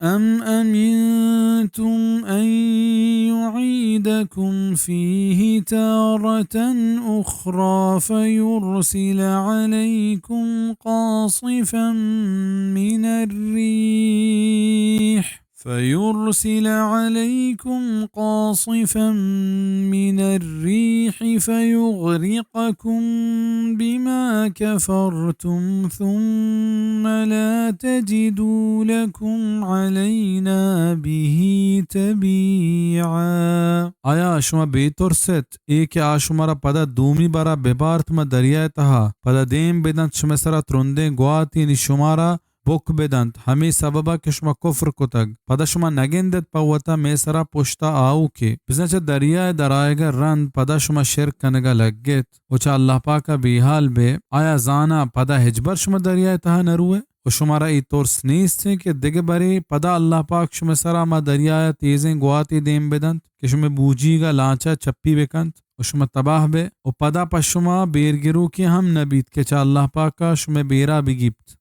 أم أمنتم أن يعيدكم فيه تارة أخرى فيرسل عليكم قاصفا من الريح فيغرقكم بما كفرتم ثم لا تجدوا لكم علينا به تبيعا. آیا شما بیترست که آشمارا پدا دومی برا ببارتما دریای تها پدا دیم بدن شما سرا ترنده گواتی نی شمارا بک بدند همه سببا که شما کفر کتگ پدا شما نگندد پوتا میسرا پشتا آو که بزنچ دریای درائیگا رند پدا شما شرک کنگا لگت وچا اللہ پاکا بیحال بے آیا زانا پدا ہجبر شما دریای تها نروے و شمارا ای ترس نیست که دیگه بری پدا اللہ پاک شما سرا ما دریای تیزیں گواتی دیم بدند که شما بوجیگا لانچا چپی بکند و شما تباہ بے و پدا پا شما بیرگرو کی ہم نبید که چا اللہ پاکا شما بیرا بگیبت